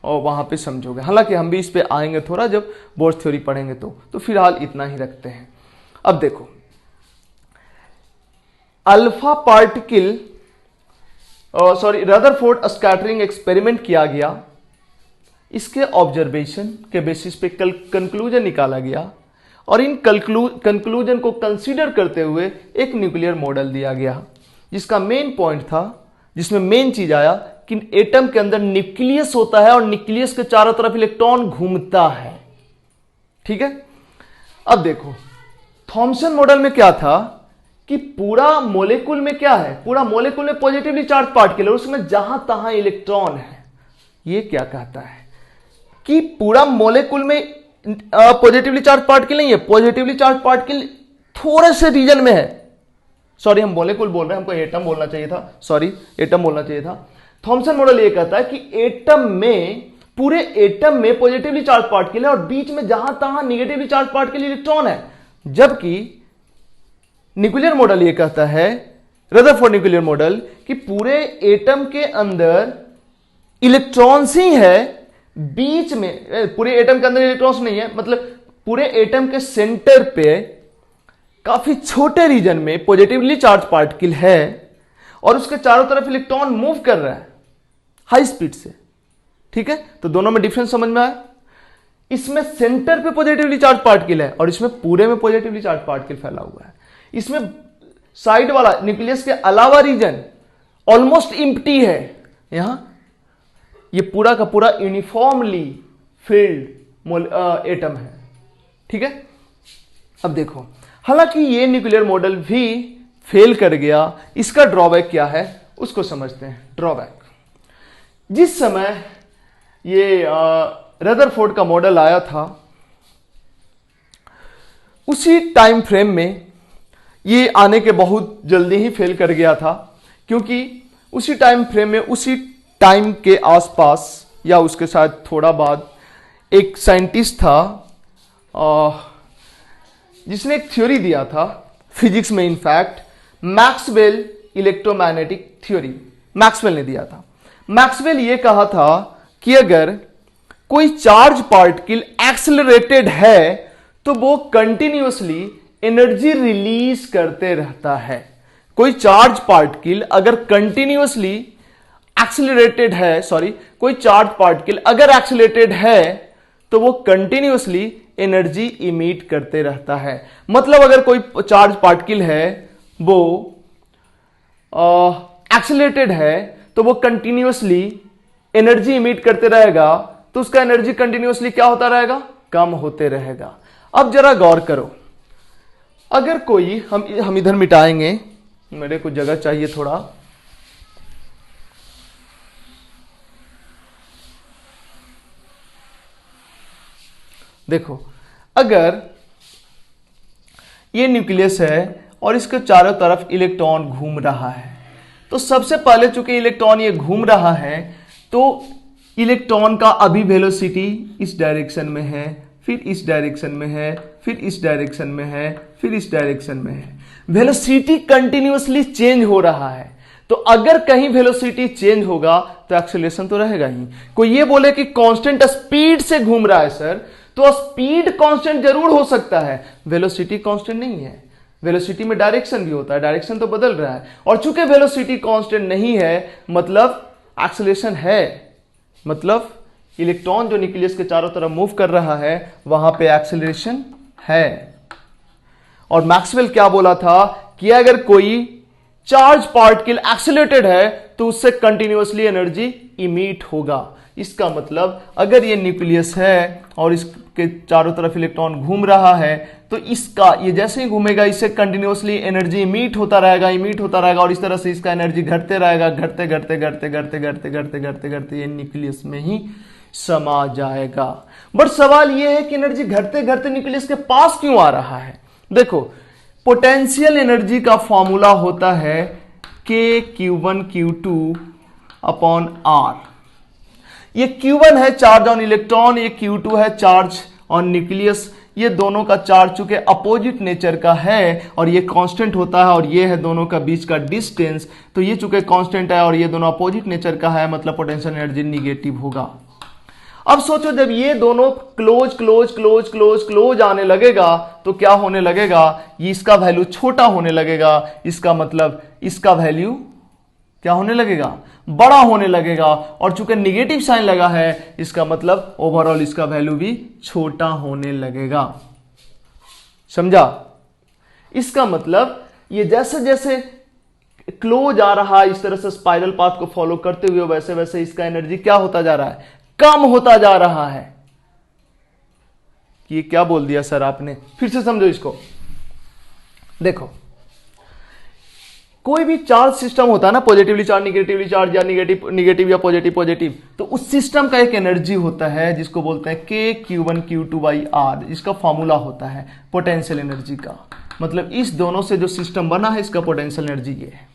और वहां पे समझोगे। हालांकि हम भी इस पे आएंगे थोड़ा जब बोर्ड थ्योरी पढ़ेंगे तो फिलहाल इतना ही रखते हैं। अब देखो, alpha particle Rutherford scattering experiment किया गया, इसके ऑब्जर्वेशन के बेसिस पे कंक्लूजन निकाला गया, और इन कंक्लूजन को कंसीडर करते हुए एक न्यूक्लियर मॉडल दिया गया, जिसका मेन पॉइंट था, जिसमें मेन चीज आया कि एटम के अंदर न्यूक्लियस होता है और न्यूक्लियस के चारों तरफ इलेक्ट्रॉन घूमता है। ठीक है। अब देखो, थॉमसन मॉडल में क्या था कि पूरा मॉलिक्यूल में क्या है, पूरा मॉलिक्यूल में पॉजिटिवली चार्ज पार्टिकल है, उसमें जहां तहां इलेक्ट्रॉन है। ये क्या कहता है कि पूरा मॉलिक्यूल में पॉजिटिवली चार्ज पार्टिकल नहीं है, पॉजिटिवली चार्ज पार्टिकल थोड़े से रीजन में है। सॉरी, हम मॉलिक्यूल बोल रहे हैं, हमको एटम बोलना चाहिए था, सॉरी एटम बोलना चाहिए था। थॉमसन मॉडल ये कहता है कि एटम में, पूरे एटम में पॉजिटिवली चार्ज पार्टिकल है और बीच में जहां तहां निगेटिवली चार्ज पार्टिकल इलेक्ट्रॉन है, जबकि न्यूक्लियर मॉडल ये कहता है, रदरफोर्ड न्यूक्लियर मॉडल कि पूरे एटम के अंदर इलेक्ट्रॉन्स ही है, बीच में पूरे एटम के अंदर इलेक्ट्रॉन्स नहीं है, मतलब पूरे एटम के सेंटर पे काफी छोटे रीजन में पॉजिटिवली चार्ज पार्टिकल है और उसके चारों तरफ इलेक्ट्रॉन मूव कर रहा है हाई स्पीड से। ठीक है, तो दोनों में डिफरेंस समझ में आया। इसमें सेंटर पे पॉजिटिवली चार्ज पार्टिकल है और इसमें पूरे में पॉजिटिवली चार्ज पार्टिकल फैला हुआ है। इसमें साइड वाला न्यूक्लियस के अलावा रीजन ऑलमोस्ट इम्प्टी है, यहां ये पूरा का पूरा यूनिफॉर्मली फिल्ड एटम है। ठीक है, अब देखो, हालांकि ये न्यूक्लियर मॉडल भी फेल कर गया, इसका ड्रॉबैक क्या है उसको समझते हैं। ड्रॉबैक, जिस समय ये रदरफोर्ड का मॉडल आया था उसी टाइम फ्रेम में ये आने के बहुत जल्दी ही फेल कर गया था, क्योंकि उसी टाइम फ्रेम में उसी टाइम के आसपास या उसके साथ थोड़ा बाद एक साइंटिस्ट था जिसने एक थ्योरी दिया था फिजिक्स में, in fact Maxwell electromagnetic theory Maxwell ने दिया था। मैक्सवेल ये कहा था कि अगर कोई चार्ज पार्टिकल एक्सेलरेटेड है तो वो कंटिन्यूअसली एनर्जी रिलीज करते रहता है। कोई चार्ज पार्टिकल अगर कंटिन्यूअसली एक्सेलरेटेड है, कोई चार्ज पार्टिकल अगर एक्सेलरेटेड है तो वो कंटिन्यूअसली एनर्जी इमिट करते रहता है। मतलब अगर कोई चार्ज पार्टिकल है वो एक्सेलरेटेड है तो वो कंटिन्यूअसली एनर्जी इमिट करते रहेगा, तो उसका एनर्जी कंटिन्यूअसली क्या होता रहेगा, कम होते रहेगा। अब जरा गौर करो, अगर कोई हम इधर मिटाएंगे, मेरे को जगह चाहिए थोड़ा, देखो अगर ये न्यूक्लियस है और इसके चारों तरफ इलेक्ट्रॉन घूम रहा है, तो सबसे पहले चूंकि इलेक्ट्रॉन ये घूम रहा है तो इलेक्ट्रॉन का अभी वेलोसिटी इस डायरेक्शन में है, फिर इस डायरेक्शन में है, फिर इस डायरेक्शन में है, फिर इस डायरेक्शन में है। वेलोसिटी कंटिन्यूअसली चेंज हो रहा है, तो अगर कहीं वेलोसिटी चेंज होगा तो एक्सेलरेशन तो रहेगा ही। कोई ये बोले कि कांस्टेंट स्पीड से घूम रहा है सर, तो स्पीड कांस्टेंट जरूर हो सकता है, वेलोसिटी कांस्टेंट नहीं है। वेलोसिटी में डायरेक्शन भी होता है, डायरेक्शन तो बदल रहा है, और चूंकि वेलोसिटी कांस्टेंट नहीं है मतलब एक्सेलरेशन है, मतलब इलेक्ट्रॉन जो न्यूक्लियस के चारों तरफ मूव कर रहा है वहां पे एक्सेलरेशन है। और मैक्सवेल क्या बोला था कि अगर कोई चार्ज पार्टिकल एक्सेलरेटेड है तो उससे कंटिन्यूअसली एनर्जी इमिट होगा। इसका मतलब अगर ये न्यूक्लियस है और इसके चारों तरफ इलेक्ट्रॉन घूम रहा है तो इसका ये जैसे ही घूमेगा इससे कंटिन्यूअसली एनर्जी इमिट होता रहेगा और इस तरह से इसका एनर्जी घटते रहेगा, घटते घटते घटते घटते घटते घटते घटते घटते ये न्यूक्लियस में ही समा जाएगा। बट सवाल ये है कि एनर्जी घटते घटते न्यूक्लियस के पास क्यों आ रहा है। देखो, पोटेंशियल एनर्जी का फॉर्मूला होता है K(Q1 Q2 अपॉन R। ये Q1 है चार्ज ऑन इलेक्ट्रॉन, ये Q2 है चार्ज ऑन न्यूक्लियस। ये दोनों का चार्ज चूंकि अपोजिट नेचर का है और ये कांस्टेंट होता है और ये है दोनों का बीच का डिस्टेंस, तो ये चूंकि कांस्टेंट है और ये दोनों अपोजिट नेचर का है मतलब पोटेंशियल एनर्जी निगेटिव होगा। अब सोचो जब ये दोनों close close close close close आने लगेगा तो क्या होने लगेगा, ये इसका वैल्यू छोटा होने लगेगा, इसका मतलब इसका वैल्यू क्या होने लगेगा, बड़ा होने लगेगा, और चूंकि निगेटिव साइन लगा है इसका मतलब ओवरऑल इसका वैल्यू भी छोटा होने लगेगा। समझा? इसका मतलब ये जैसे जैसे क्लोज आ रहा है इस तरह से स्पाइरल पाथ को फॉलो करते हुए वैसे वैसे इसका एनर्जी क्या होता जा रहा है, कम होता जा रहा है। ये क्या बोल दिया सर आपने, फिर से समझो इसको। देखो, कोई भी चार्ज सिस्टम होता है ना, पॉजिटिवली चार्ज निगेटिवली चार्ज या निगेटिव या पॉजिटिव पॉजिटिव, तो उस सिस्टम का एक एनर्जी होता है जिसको बोलते हैं K(Q1 Q2/R। इसका फॉर्मूला होता है पोटेंशियल एनर्जी का, मतलब इस दोनों से जो सिस्टम बना है इसका पोटेंशियल एनर्जी ये है।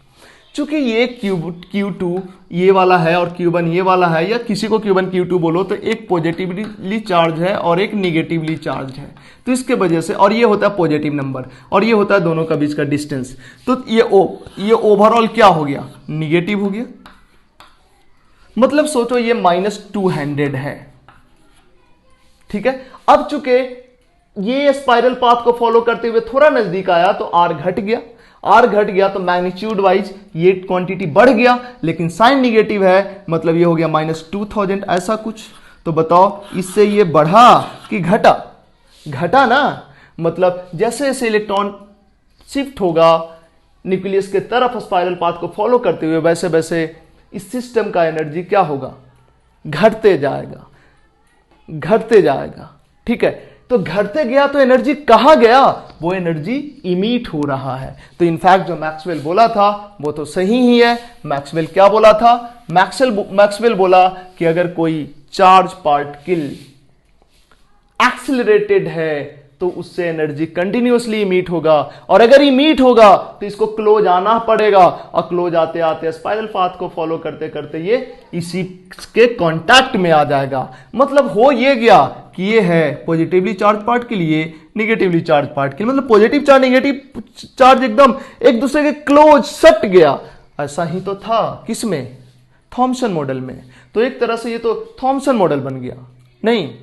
चूंकि ये Q2 ये वाला है और Q1 ये वाला है, या किसी को Q1 Q2 बोलो, तो एक पॉजिटिवली चार्ज है और एक निगेटिवली चार्ज है, तो इसके वजह से, और ये होता है पॉजिटिव नंबर और ये होता है दोनों का बीच का डिस्टेंस, तो ये ओवरऑल क्या हो गया, निगेटिव हो गया। मतलब सोचो ये -200 है, ठीक है। अब चूंकि ये स्पाइरल पाथ को फॉलो करते हुए थोड़ा नजदीक आया तो R घट गया, तो मैग्नीट्यूड वाइज ये क्वांटिटी बढ़ गया, लेकिन साइन निगेटिव है, मतलब ये हो गया -2000 ऐसा कुछ। तो बताओ इससे ये बढ़ा कि घटा ना, मतलब जैसे जैसे इलेक्ट्रॉन शिफ्ट होगा न्यूक्लियस के तरफ स्पाइरल पाथ को फॉलो करते हुए, वैसे वैसे इस सिस्टम का एनर्जी क्या होगा, घटते जाएगा, ठीक है। तो घटते गया तो एनर्जी कहां गया, वो एनर्जी इमिट हो रहा है। तो इनफैक्ट जो मैक्सवेल बोला था वो तो सही ही है। मैक्सवेल क्या बोला था, मैक्सवेल बोला कि अगर कोई चार्ज पार्टिकल एक्सिलरेटेड है तो उससे एनर्जी कंटिन्यूअसली इमिट होगा, और अगर इमिट होगा तो इसको क्लोज आना पड़ेगा, और क्लोज आते आते स्पाइरल पाथ को फॉलो करते करते ये इसी के कांटेक्ट में आ जाएगा। मतलब हो ये गया कि ये है पॉजिटिवली चार्ज पार्टिकल, ये निगेटिवली चार्ज पार्टिकल, मतलब पॉजिटिव चार्ज निगेटिव चार्ज एकदम एक दूसरे के क्लोज सट गया। ऐसा ही तो था किसमें, थॉमसन मॉडल में। तो एक तरह से ये तो थॉमसन मॉडल बन गया, नहीं,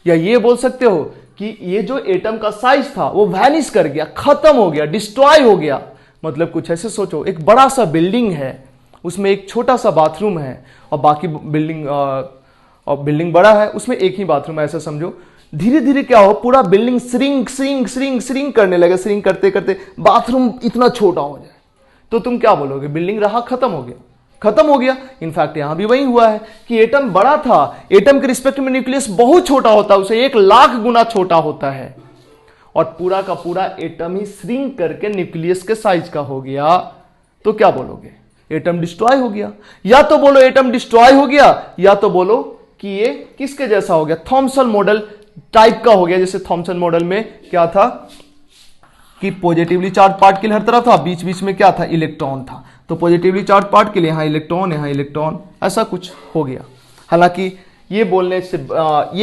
या ये बोल सकते हो कि ये जो एटम का साइज था वो वैनिश कर गया, खत्म हो गया, डिस्ट्रॉय हो गया। मतलब कुछ ऐसे सोचो, एक बड़ा सा बिल्डिंग है, उसमें एक छोटा सा बाथरूम है, और बाकी बिल्डिंग बड़ा है, उसमें एक ही बाथरूम है, ऐसा समझो। धीरे धीरे क्या हो, पूरा बिल्डिंग श्रिंक करने लगे, श्रिंक करते करते बाथरूम इतना छोटा हो जाए, तो तुम क्या बोलोगे, बिल्डिंग रहा, खत्म हो गया। इनफैक्ट यहां भी वही हुआ है कि एटम बड़ा था, एटम के रिस्पेक्ट में न्यूक्लियस बहुत छोटा होता है, उसे 1,00,000 गुना छोटा होता है, और पूरा का पूरा एटम ही श्रिंक करके न्यूक्लियस के साइज का हो गया। तो क्या बोलोगे, एटम डिस्ट्रॉय हो गया। या तो बोलो एटम डिस्ट्रॉय हो गया, या तो बोलो कि ये किसके जैसा हो गया, थॉमसन मॉडल टाइप का हो गया। जैसे थॉमसन मॉडल में क्या था कि पॉजिटिवली चार्ज पार्टिकल हर तरफ था, बीच बीच में क्या था, इलेक्ट्रॉन था। तो पॉजिटिवली चार्ज पार्टिकल, यहां इलेक्ट्रॉन, ऐसा कुछ हो गया। हालांकि ये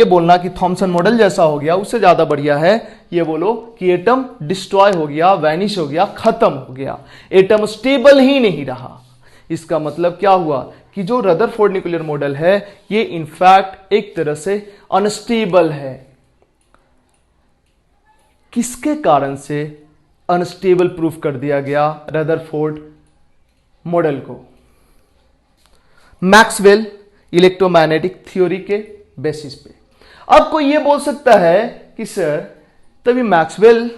बोलना कि थॉमसन मॉडल जैसा हो गया उससे ज्यादा बढ़िया है ये बोलो कि एटम डिस्ट्रॉय हो गया, वैनिश हो गया, खत्म हो गया, एटम स्टेबल ही नहीं रहा। इसका मतलब क्या हुआ कि जो रदरफोर्ड न्यूक्लियर मॉडल है ये इनफैक्ट एक तरह से अनस्टेबल है। किसके कारण से अनस्टेबल प्रूफ कर दिया गया रदरफोर्ड मॉडल को, मैक्सवेल इलेक्ट्रोमैग्नेटिक थ्योरी के बेसिस पे। अब कोई ये बोल सकता है कि सर तभी मैक्सवेल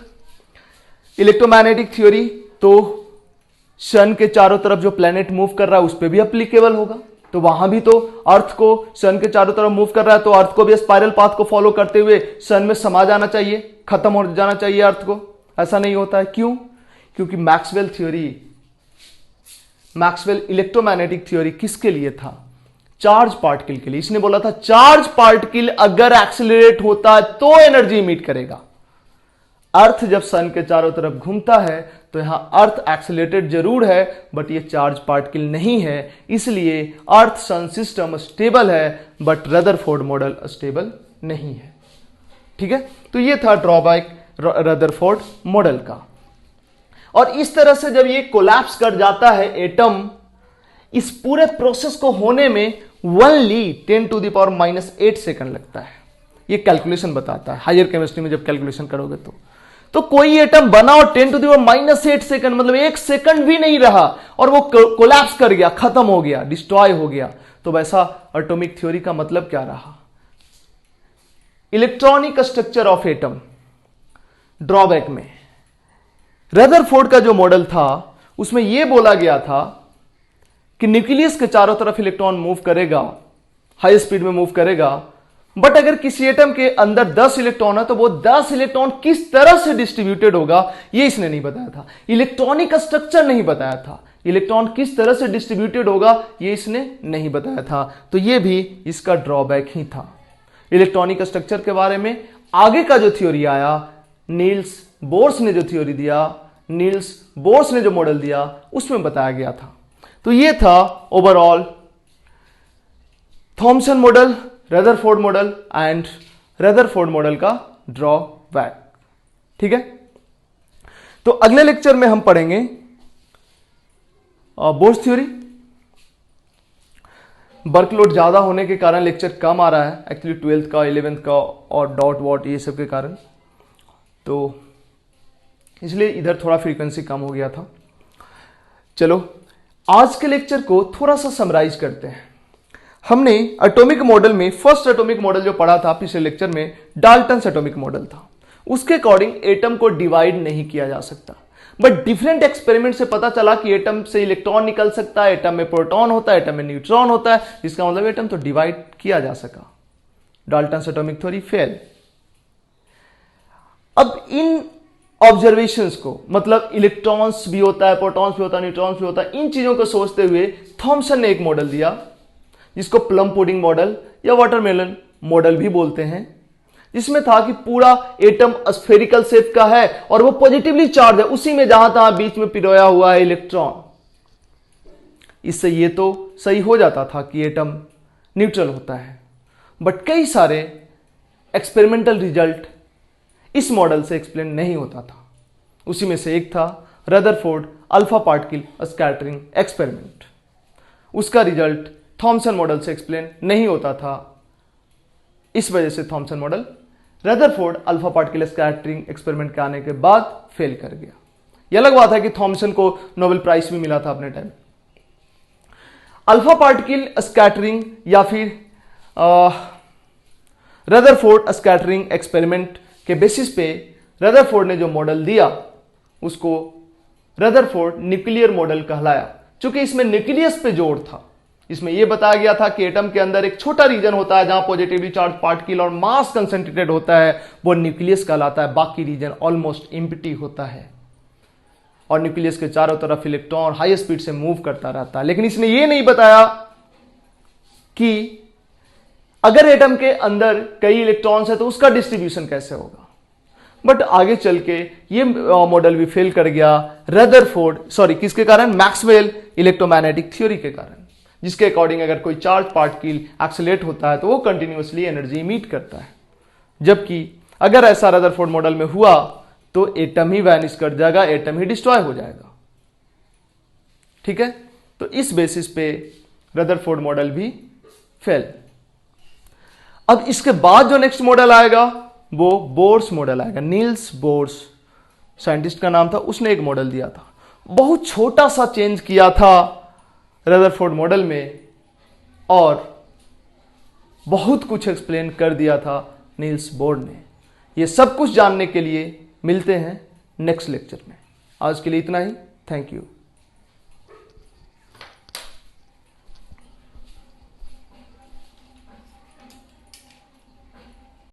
इलेक्ट्रोमैग्नेटिक थ्योरी तो सन के चारों तरफ जो प्लेनेट मूव कर रहा है उस पर भी एप्लीकेबल होगा, तो वहां भी तो अर्थ को सन के चारों तरफ मूव कर रहा है, तो अर्थ को भी स्पाइरल पाथ को फॉलो करते हुए सन में समा जाना चाहिए, खत्म हो जाना चाहिए अर्थ को। ऐसा नहीं होता है, क्यों? क्योंकि मैक्सवेल इलेक्ट्रोमैग्नेटिक थ्योरी किसके लिए था? चार्ज पार्टिकल के लिए। इसने बोला था चार्ज पार्टिकल अगर एक्सिलरेट होता है तो एनर्जी इमिट करेगा। अर्थ जब सन के चारों तरफ घूमता है तो यहां अर्थ एक्सिलरेटेड जरूर है बट ये चार्ज पार्टिकल नहीं है, इसलिए अर्थ सन सिस्टम स्टेबल है बट रदरफोर्ड मॉडल स्टेबल नहीं है। ठीक है, तो ये था ड्रॉबैक रदरफोर्ड मॉडल का। और इस तरह से जब ये कोलैप्स कर जाता है एटम, इस पूरे प्रोसेस को होने में ओनली 10⁻⁻8 सेकंड लगता है। ये कैलकुलेशन बताता है हायर केमिस्ट्री में जब कैलकुलेशन करोगे तो कोई एटम बना और 10⁻⁸ सेकंड मतलब 1 सेकंड भी नहीं रहा और वो कोलैप्स कर गया, खत्म हो गया, डिस्ट्रॉय हो गया। तो वैसा एटॉमिक थ्योरी का मतलब क्या रहा? Electronic structure of atom drawback में रदरफोर्ड का जो मॉडल था उसमें यह बोला गया था कि न्यूक्लियस के चारों तरफ इलेक्ट्रॉन मूव करेगा, हाई स्पीड में मूव करेगा, बट अगर किसी एटम के अंदर 10 इलेक्ट्रॉन है तो वो 10 इलेक्ट्रॉन किस तरह से डिस्ट्रीब्यूटेड होगा ये इसने नहीं बताया था। इलेक्ट्रॉनिक स्ट्रक्चर नहीं बताया था, इलेक्ट्रॉन किस तरह से डिस्ट्रीब्यूटेड होगा ये इसने नहीं बताया था। तो ये भी इसका ड्रॉबैक ही था। इलेक्ट्रॉनिक स्ट्रक्चर के बारे में आगे का जो थ्योरी आया, नील्स बोर्स ने जो थ्योरी दिया नील्स बोर्स ने जो मॉडल दिया उसमें बताया गया था। तो ये था overall Thompson model, Rutherford model and Rutherford model का ड्रॉबैक। ठीक है, तो अगले लेक्चर में हम पढ़ेंगे बोर्स थ्योरी। वर्कलोड ज्यादा होने के कारण लेक्चर कम आ रहा है, एक्चुअली 12th का, 11th का और डॉट वॉट ये सब के कारण, तो इसलिए इधर थोड़ा फ्रीक्वेंसी कम हो गया था। चलो आज के लेक्चर को थोड़ा सा समराइज करते हैं। हमने एटॉमिक मॉडल में फर्स्ट एटॉमिक मॉडल जो पढ़ा था पिछले लेक्चर में, डाल्टन्स एटॉमिक मॉडल था। उसके अकॉर्डिंग एटम को डिवाइड नहीं किया जा सकता, बट डिफरेंट एक्सपेरिमेंट से पता चला कि एटम से इलेक्ट्रॉन निकल सकता है, एटम में प्रोटॉन होता है, एटम में न्यूट्रॉन होता है, जिसका मतलब एटम तो डिवाइड किया जा सका। Dalton's atomic theory fail. अब इन ऑब्जर्वेशंस को, मतलब इलेक्ट्रॉन्स भी होता है, प्रोटॉन्स भी होता है, न्यूट्रॉन्स भी होता है, इन चीजों को सोचते हुए थॉमसन ने एक मॉडल दिया जिसको प्लम पुडिंग मॉडल या वाटरमेलन मॉडल भी बोलते हैं, जिसमें था कि पूरा एटम स्फेरिकल शेप का है और वो पॉजिटिवली चार्ज है, उसी में जहां तहां बीच में पिरोया हुआ है इलेक्ट्रॉन। इससे ये तो सही हो जाता था कि एटम न्यूट्रल होता है, बट कई सारे एक्सपेरिमेंटल रिजल्ट इस मॉडल से एक्सप्लेन नहीं होता था। उसी में से एक था Rutherford alpha particle scattering experiment. उसका रिजल्ट थॉमसन मॉडल से एक्सप्लेन नहीं होता था, इस वजह से Thompson model Rutherford alpha particle scattering experiment के आने के बाद फेल कर गया। यह अलग बात है कि थॉमसन को नोबेल प्राइज भी मिला था अपने टाइम। अल्फा पार्टिकल स्कैटरिंग या फिर रदरफोर्ड स्कैटरिंग एक्सपेरिमेंट के बेसिस पे रदरफोर्ड ने जो मॉडल दिया उसको रदरफोर्ड न्यूक्लियर मॉडल कहलाया, क्योंकि इसमें न्यूक्लियस पे जोर था। इसमें यह बताया गया था कि एटम के अंदर एक छोटा रीजन होता है जहां पॉजिटिवली चार्ज पार्टिकल और मास कंसंट्रेटेड होता है, वो न्यूक्लियस कहलाता है। बाकी रीजन ऑलमोस्ट एम्प्टी होता है और न्यूक्लियस के चारों तरफ इलेक्ट्रॉन हाई स्पीड से मूव करता रहता है। लेकिन इसने यह नहीं बताया कि अगर एटम के अंदर कई इलेक्ट्रॉन्स है तो उसका डिस्ट्रीब्यूशन कैसे होगा। बट आगे चल के ये मॉडल भी फेल कर गया किसके कारण? मैक्सवेल इलेक्ट्रोमैग्नेटिक थ्योरी के कारण, जिसके अकॉर्डिंग अगर कोई चार्ज पार्टिकल एक्सेलरेट होता है तो वो कंटिन्यूअसली एनर्जी इमिट करता है, जबकि अगर ऐसा रदरफोर्ड मॉडल में हुआ तो एटम ही वैनिश कर जाएगा, एटम ही डिस्ट्रॉय हो जाएगा। ठीक है, तो इस बेसिस पे रदरफोर्ड मॉडल भी फेल। अब इसके बाद जो नेक्स्ट मॉडल आएगा वो बोर्स मॉडल आएगा। नील्स बोर्स साइंटिस्ट का नाम था, उसने एक मॉडल दिया था, बहुत छोटा सा चेंज किया था रदरफोर्ड मॉडल में और बहुत कुछ एक्सप्लेन कर दिया था नील्स बोर ने। ये सब कुछ जानने के लिए मिलते हैं नेक्स्ट लेक्चर में। आज के लिए इतना ही, थैंक यू।